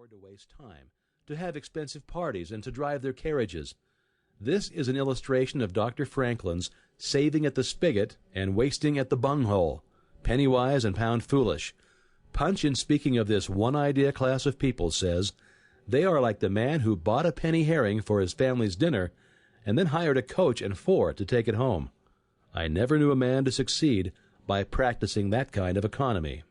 afford to waste time, to have expensive parties, and to drive their carriages. This is an illustration of Dr. Franklin's saving at the spigot and wasting at the bunghole, penny wise and pound foolish. Punch, in speaking of this one-idea class of people, says, "They are like the man who bought a penny herring for his family's dinner and then hired a coach and four to take it home. I never knew a man to succeed by practicing that kind of economy."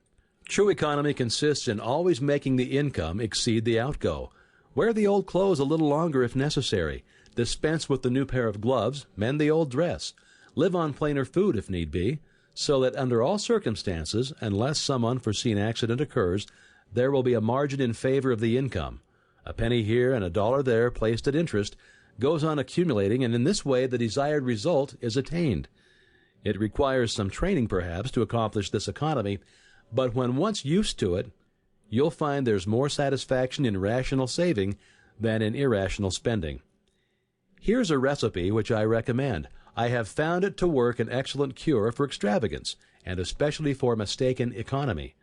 True economy consists in always making the income exceed the outgo. Wear the old clothes a little longer if necessary. Dispense with the new pair of gloves. Mend the old dress. Live on plainer food if need be, so that under all circumstances, unless some unforeseen accident occurs, there will be a margin in favor of the income. A penny here and a dollar there placed at interest goes on accumulating, and in this way the desired result is attained. It requires some training, perhaps, to accomplish this economy, but when once used to it, you'll find there's more satisfaction in rational saving than in irrational spending. Here's a recipe which I recommend. I have found it to work an excellent cure for extravagance, and especially for mistaken economy.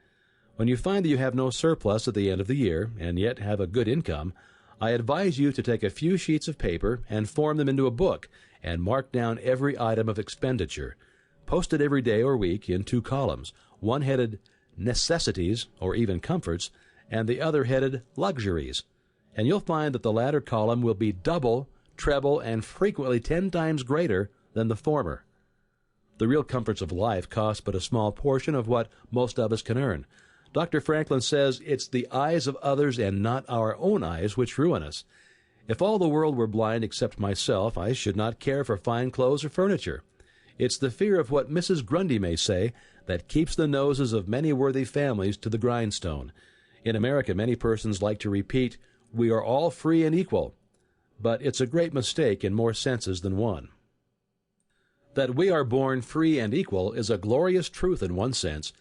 When you find that you have no surplus at the end of the year, and yet have a good income, I advise you to take a few sheets of paper and form them into a book, and mark down every item of expenditure. Post it every day or week in 2 columns, one headed necessities or even comforts, and the other headed luxuries. And you'll find that the latter column will be double, treble, and frequently 10 times greater than the former. The real comforts of life cost but a small portion of what most of us can earn. Dr. Franklin says it's the eyes of others and not our own eyes which ruin us. If all the world were blind except myself, I should not care for fine clothes or furniture. It's the fear of what Mrs. Grundy may say that keeps the noses of many worthy families to the grindstone. In America, many persons like to repeat, "We are all free and equal," but it's a great mistake in more senses than one. That we are born free and equal is a glorious truth in one sense,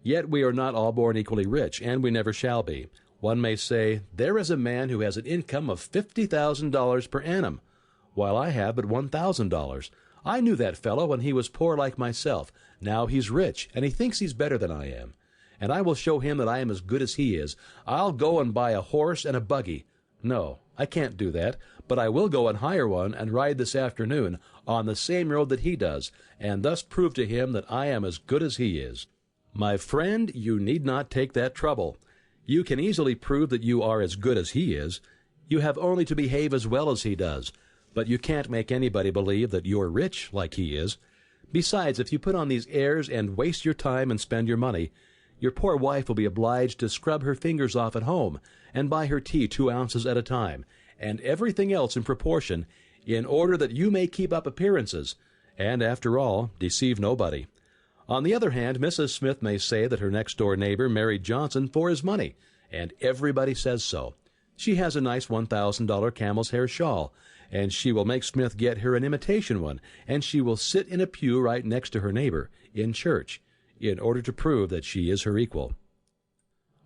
yet we are not all born equally rich, and we never shall be. One may say, "There is a man who has an income of $50,000 per annum, while I have but $1,000. I knew that fellow when he was poor like myself. Now he's rich, and he thinks he's better than I am. And I will show him that I am as good as he is. I'll go and buy a horse and a buggy. No, I can't do that, but I will go and hire one and ride this afternoon on the same road that he does, and thus prove to him that I am as good as he is." My friend, you need not take that trouble. You can easily prove that you are as good as he is. You have only to behave as well as he does. But you can't make anybody believe that you're rich like he is. Besides, if you put on these airs and waste your time and spend your money, your poor wife will be obliged to scrub her fingers off at home and buy her tea 2 ounces at a time, and everything else in proportion, in order that you may keep up appearances, and, after all, deceive nobody. On the other hand, Mrs. Smith may say that her next-door neighbor married Johnson for his money, and everybody says so. She has a nice $1,000 camel's hair shawl, and she will make Smith get her an imitation one, and she will sit in a pew right next to her neighbor in church in order to prove that she is her equal.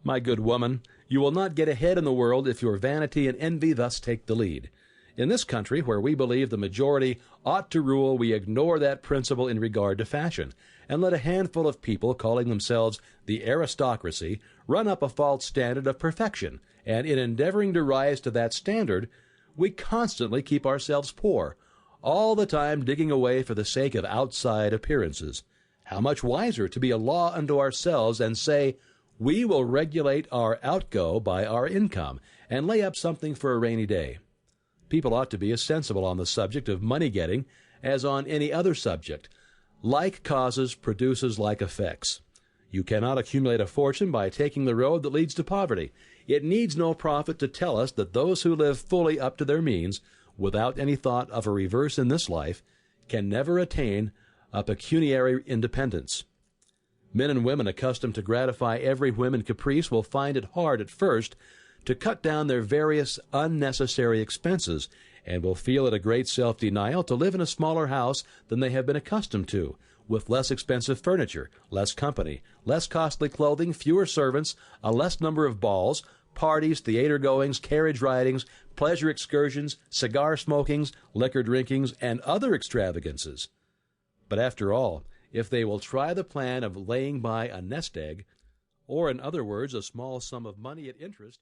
My good woman, you will not get ahead in the world if your vanity and envy thus take the lead. In this country, where we believe the majority ought to rule, we ignore that principle in regard to fashion, and let a handful of people calling themselves the aristocracy run up a false standard of perfection, and in endeavoring to rise to that standard, we constantly keep ourselves poor, all the time digging away for the sake of outside appearances. How much wiser to be a law unto ourselves and say, we will regulate our outgo by our income and lay up something for a rainy day. People ought to be as sensible on the subject of money-getting as on any other subject. Like causes produces like effects. You cannot accumulate a fortune by taking the road that leads to poverty. It needs no prophet to tell us that those who live fully up to their means, without any thought of a reverse in this life, can never attain a pecuniary independence. Men and women accustomed to gratify every whim and caprice will find it hard at first to cut down their various unnecessary expenses, and will feel it a great self-denial to live in a smaller house than they have been accustomed to, with less expensive furniture, less company, less costly clothing, fewer servants, a less number of balls, parties, theater-goings, carriage ridings, pleasure excursions, cigar smokings, liquor drinkings, and other extravagances. But after all, if they will try the plan of laying by a nest egg, or in other words, a small sum of money at interest,